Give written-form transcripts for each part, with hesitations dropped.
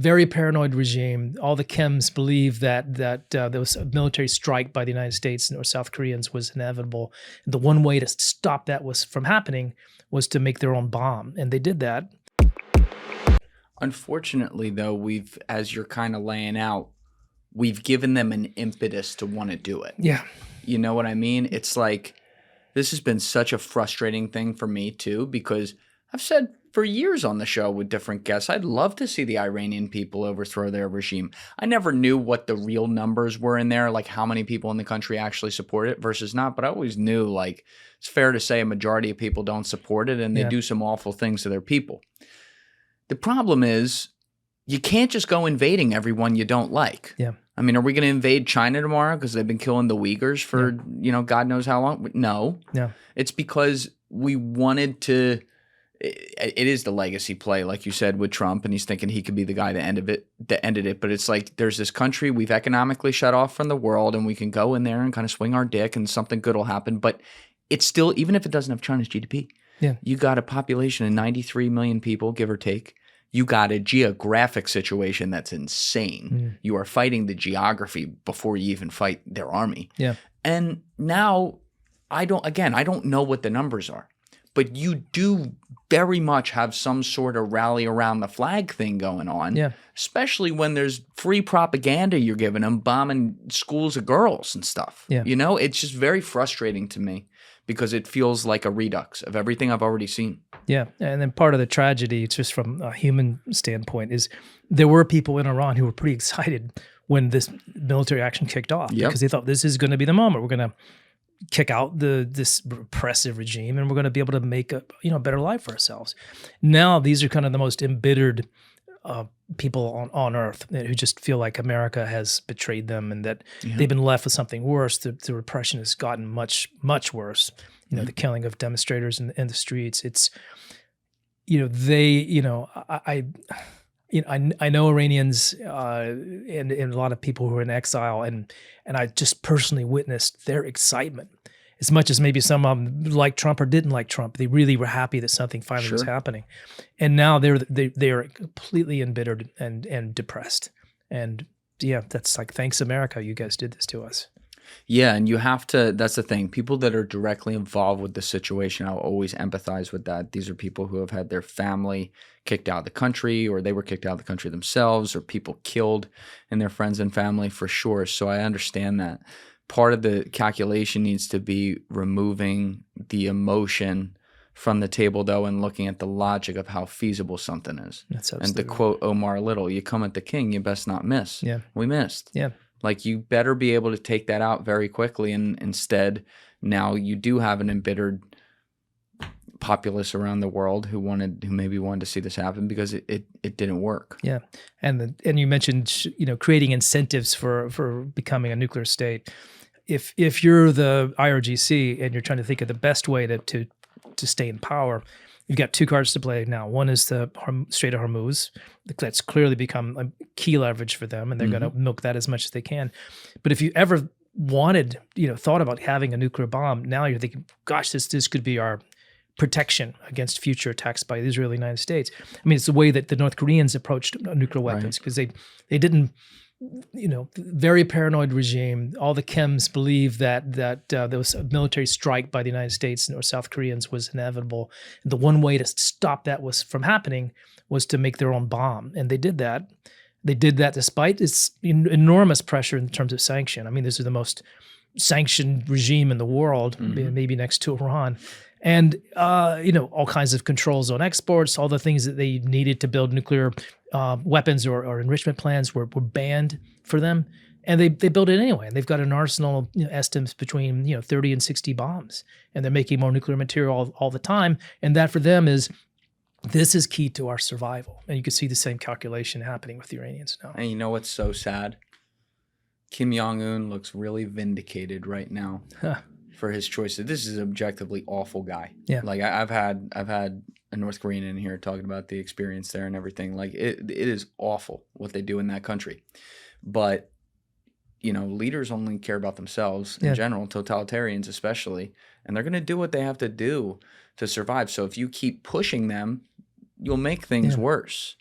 very paranoid regime. All the chems believe that there was a military strike by the United States or South Koreans was inevitable. The one way to stop that from happening was to make their own bomb, and they did that. Unfortunately, though, as you're kind of laying out, we've given them an impetus to want to do it. Yeah. You know what I mean? It's like, this has been such a frustrating thing for me too, because I've said for years on the show with different guests, I'd love to see the Iranian people overthrow their regime. I never knew what the real numbers were in there, like how many people in the country actually support it versus not, but I always knew, like, it's fair to say a majority of people don't support it, and they do some awful things to their people. The problem is, you can't just go invading everyone you don't like. Yeah. I mean, are we going to invade China tomorrow because they've been killing the Uyghurs for, God knows how long? No. No. It's because we wanted to – it is the legacy play, like you said, with Trump, and he's thinking he could be the guy that ended it. But it's like, there's this country we've economically shut off from the world, and we can go in there and kind of swing our dick and something good will happen. But it's still – even if it doesn't have China's GDP, you got a population of 93 million people, give or take. You got a geographic situation that's insane. You are fighting the geography before you even fight their army. Yeah. And now I don't know what the numbers are, but you do very much have some sort of rally around the flag thing going on. Yeah. Especially when there's free propaganda you're giving them, bombing schools of girls and stuff. Yeah. You know, it's just very frustrating to me because it feels like a redux of everything I've already seen. Yeah, and then part of the tragedy, just from a human standpoint, is there were people in Iran who were pretty excited when this military action kicked off because they thought this is going to be the moment. We're going to kick out this repressive regime, and we're going to be able to make a better life for ourselves. Now these are kind of the most embittered people on earth who just feel like America has betrayed them and that they've been left with something worse. The repression has gotten much, much worse. The killing of demonstrators in the streets. It's, I know Iranians and a lot of people who are in exile, and I just personally witnessed their excitement. As much as maybe some of them liked Trump or didn't like Trump, they really were happy that something finally was happening. And now they are completely embittered and depressed. And that's like, thanks America, you guys did this to us. Yeah, and you have to – that's the thing. People that are directly involved with the situation, I'll always empathize with that. These are people who have had their family kicked out of the country, or they were kicked out of the country themselves, or people killed in their friends and family for sure. So I understand that. Part of the calculation needs to be removing the emotion from the table, though, and looking at the logic of how feasible something is. That's and to quote Omar Little, you come at the king, you best not miss. Yeah. We missed. Yeah. Like, you better be able to take that out very quickly, and instead now you do have an embittered populace around the world who maybe wanted to see this happen because it didn't work. Yeah, and you mentioned creating incentives for becoming a nuclear state. If you're the IRGC and you're trying to think of the best way to stay in power, you've got two cards to play now. One is the Strait of Hormuz. That's clearly become a key leverage for them, and they're going to milk that as much as they can. But if you ever thought about having a nuclear bomb, now you're thinking, gosh, this could be our protection against future attacks by the Israeli United States. I mean, it's the way that the North Koreans approached nuclear weapons because they didn't, very paranoid regime. All the chems believe that there was a military strike by the United States or South Koreans was inevitable. The one way to stop that from happening was to make their own bomb, and they did that. They did that despite its enormous pressure in terms of sanction. I mean, this is the most sanctioned regime in the world, maybe next to Iran. And, all kinds of controls on exports, all the things that they needed to build nuclear weapons or enrichment plans were banned for them. And they built it anyway. And they've got an arsenal, estimates between, 30 and 60 bombs. And they're making more nuclear material all the time. And that for them this is key to our survival. And you can see the same calculation happening with the Iranians now. And you know what's so sad? Kim Jong Un looks really vindicated right now. For his choices. This is an objectively awful guy. Yeah. Like I've had a North Korean in here talking about the experience there and everything. Like it is awful what they do in that country. But leaders only care about themselves in general, totalitarians especially, and they're going to do what they have to do to survive. So if you keep pushing them, you'll make things worse.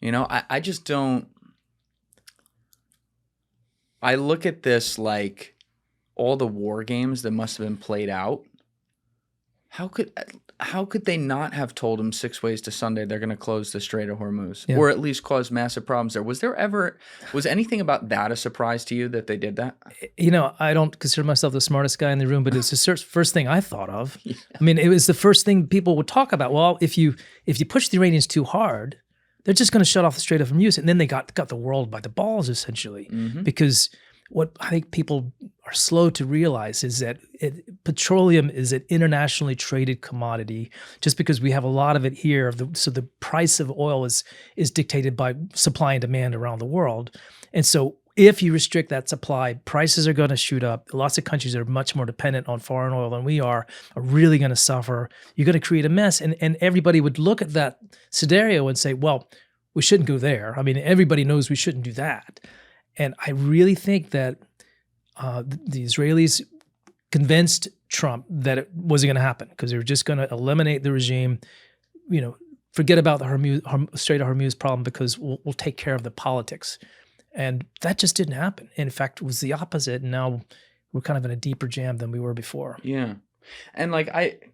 You know, I just don't. I look at this like all the war games that must have been played out. How could they not have told him 6 ways to Sunday they're going to close the Strait of Hormuz, or at least cause massive problems there? Was anything about that a surprise to you that they did that? You know, I don't consider myself the smartest guy in the room, but it's the first thing I thought of. Yeah. I mean, it was the first thing people would talk about. Well, if you push the Iranians too hard, they're just going to shut off the Strait of Hormuz, and then they got the world by the balls essentially, because what I think people are slow to realize is that petroleum is an internationally traded commodity. Just because we have a lot of it here, so the price of oil is dictated by supply and demand around the world. And so if you restrict that supply, prices are going to shoot up. Lots of countries that are much more dependent on foreign oil than we are really going to suffer. You're going to create a mess. And everybody would look at that scenario and say, well, we shouldn't go there. I mean, everybody knows we shouldn't do that. And I really think that the Israelis convinced Trump that it wasn't going to happen because they were just going to eliminate the regime, you know, forget about the Strait of Hormuz problem because we'll take care of the politics. And that just didn't happen. In fact, it was the opposite. And now we're kind of in a deeper jam than we were before. Yeah. And like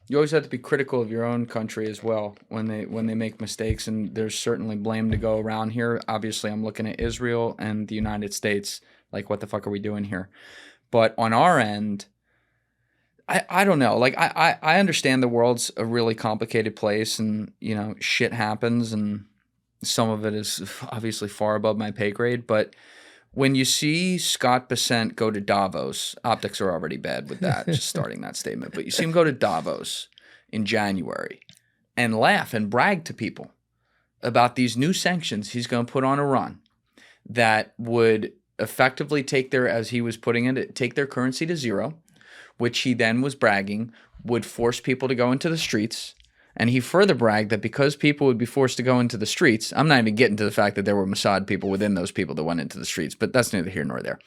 you always have to be critical of your own country as well when they make mistakes, and there's certainly blame to go around here. Obviously, I'm looking at Israel and the United States, like what the fuck are we doing here? But on our end, I don't know. Like I understand the world's a really complicated place, and you know shit happens, and some of it is obviously far above my pay grade, but when you see Scott Bessent go to Davos, optics are already bad with that, just starting that statement, but you see him go to Davos in January and laugh and brag to people about these new sanctions he's going to put on Iran that would effectively take their, as he was putting it, take their currency to zero, which he then was bragging would force people to go into the streets. And he further bragged that because people would be forced to go into the streets, I'm not even getting to the fact that there were Mossad people within those people that went into the streets, but that's neither here nor there.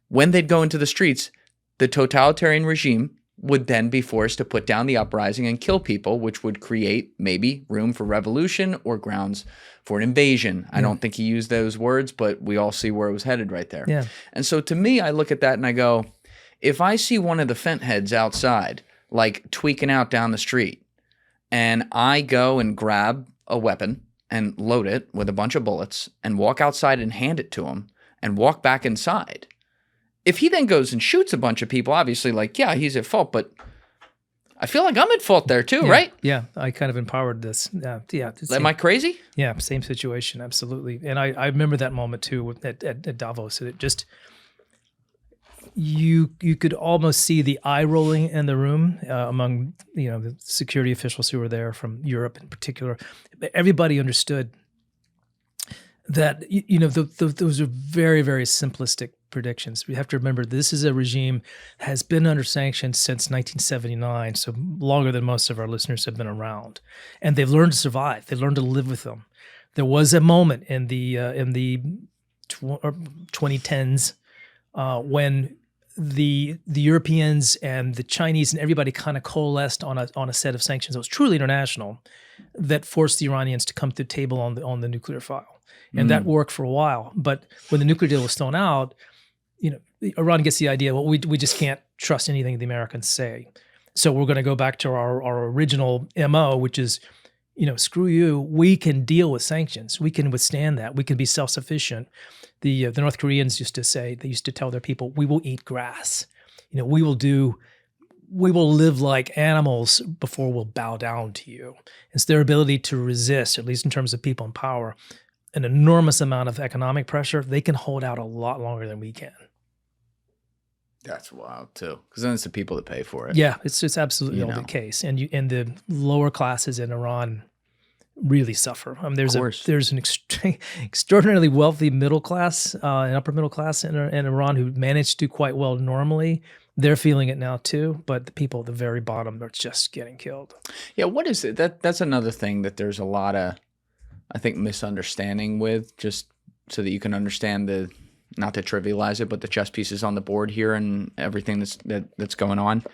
When they'd go into the streets, the totalitarian regime would then be forced to put down the uprising and kill people, which would create maybe room for revolution or grounds for an invasion. I don't think he used those words, but we all see where it was headed right there. Yeah. And so to me, I look at that and I go, if I see one of the fent heads outside, like tweaking out down the street, and I go and grab a weapon and load it with a bunch of bullets and walk outside and hand it to him and walk back inside. If he then goes and shoots a bunch of people, obviously, like, yeah, he's at fault, but I feel like I'm at fault there too, right? Yeah, I kind of empowered this. Yeah. Am I crazy? Yeah, same situation, absolutely. And I remember that moment too at Davos. It just... You could almost see the eye rolling in the room among the security officials who were there from Europe in particular. Everybody understood that those are very, very simplistic predictions. We have to remember this is a regime that has been under sanctions since 1979, so longer than most of our listeners have been around, and they've learned to survive. They've learned to live with them. There was a moment in the 2010s when the Europeans and the Chinese and everybody kind of coalesced on a set of sanctions that was truly international that forced the Iranians to come to the table on the nuclear file. And that worked for a while. But when the nuclear deal was thrown out, Iran gets the idea, well, we just can't trust anything the Americans say. So we're going to go back to our original MO, which is, screw you, we can deal with sanctions. We can withstand that. We can be self-sufficient. The North Koreans used to tell their people, we will eat grass. We will live like animals before we'll bow down to you. It's their ability to resist, at least in terms of people in power, an enormous amount of economic pressure. They can hold out a lot longer than we can. That's wild too, because then it's the people that pay for it. Yeah, it's absolutely the case, and the lower classes in Iran really suffer. There's an extraordinarily wealthy middle class and upper middle class in Iran who managed to do quite well normally. They're feeling it now too, but the people at the very bottom are just getting killed. Yeah, what is it? That's another thing that there's a lot of, I think, misunderstanding with, just so that you can understand not to trivialize it, but the chess pieces on the board here and everything that's going on.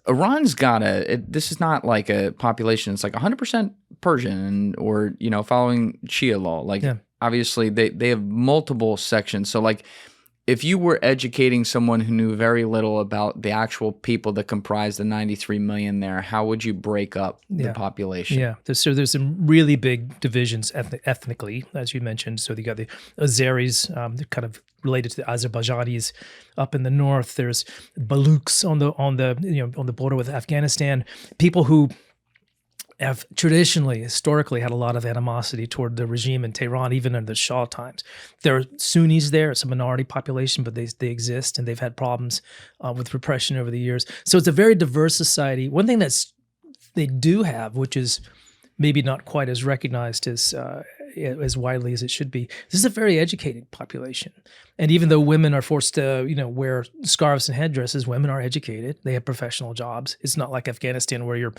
Iran's got this is not like a population. It's like 100% Persian or, following Shia law. Like, obviously they have multiple sections. So like, if you were educating someone who knew very little about the actual people that comprise the 93 million there, how would you break up the population? Yeah, so there's some really big divisions ethnically, as you mentioned. So you got the Azeris, they're kind of related to the Azerbaijanis up in the north. There's Baluchs on the border with Afghanistan, people who have historically had a lot of animosity toward the regime in Tehran, even in the Shah times. There are Sunnis there. It's a minority population, but they exist, and they've had problems with repression over the years. So it's a very diverse society. One thing they do have, which is maybe not quite as recognized as widely as it should be, this is a very educated population. And even though women are forced to, wear scarves and headdresses, women are educated. They have professional jobs. It's not like Afghanistan where you're,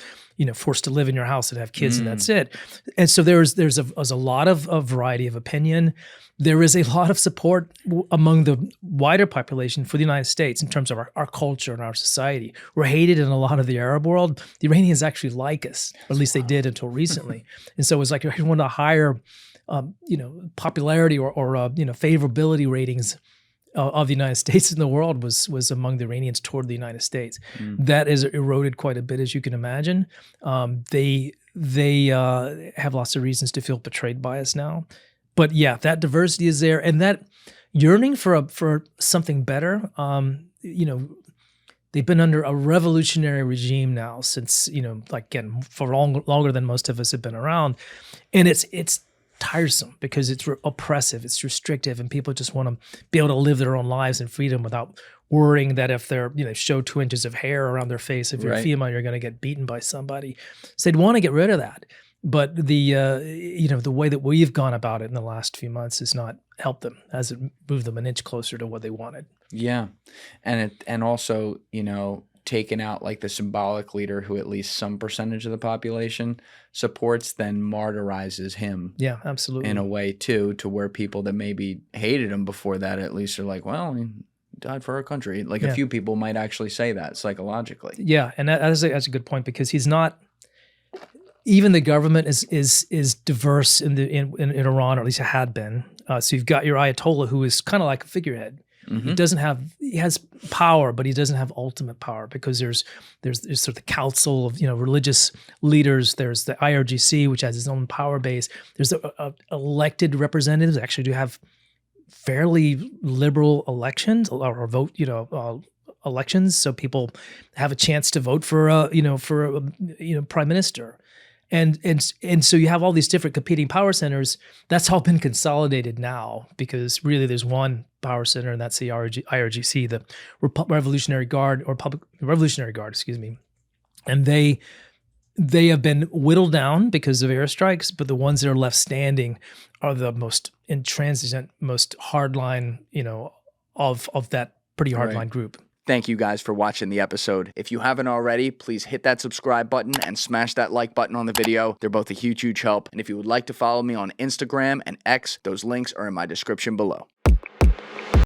forced to live in your house and have kids and that's it. And so there's a lot of variety of opinion. There is a lot of support among the wider population for the United States in terms of our culture and our society. We're hated in a lot of the Arab world. The Iranians actually like us, or at least they did until recently. And so it was like one of the higher popularity or favorability ratings of the United States in the world was among the Iranians toward the United States. That is eroded quite a bit, as you can imagine. They have lots of reasons to feel betrayed by us now. But yeah, that diversity is there, and that yearning for something better. They've been under a revolutionary regime now since for longer than most of us have been around, and it's tiresome because it's oppressive, it's restrictive, and people just want to be able to live their own lives in freedom without worrying that if they're show 2 inches of hair around their face, if you're a female, you're going to get beaten by somebody. So they'd want to get rid of that. But the way that we've gone about it in the last few months has not helped them, hasn't moved them an inch closer to what they wanted. Yeah, and also taken out like the symbolic leader who at least some percentage of the population supports, then martyrizes him. Yeah, absolutely. In a way too, to where people that maybe hated him before that at least are like, well, he died for our country. Like a few people might actually say that psychologically. Yeah, and that's a good point, because he's not. Even the government is diverse in Iran, or at least it had been. So you've got your Ayatollah, who is kind of like a figurehead. He has power, but he doesn't have ultimate power, because there's sort of the council of religious leaders. There's the IRGC, which has its own power base. There's the elected representatives, actually do have fairly liberal elections or vote elections, so people have a chance to vote for a prime minister. And so you have all these different competing power centers. That's all been consolidated now, because really there's one power center, and that's the IRGC, the Revolutionary Guard, excuse me. And they have been whittled down because of airstrikes, but the ones that are left standing are the most intransigent, most hardline, of that pretty hardline group. Thank you guys for watching the episode. If you haven't already, please hit that subscribe button and smash that like button on the video. They're both a huge, huge help. And if you would like to follow me on Instagram and X, those links are in my description below.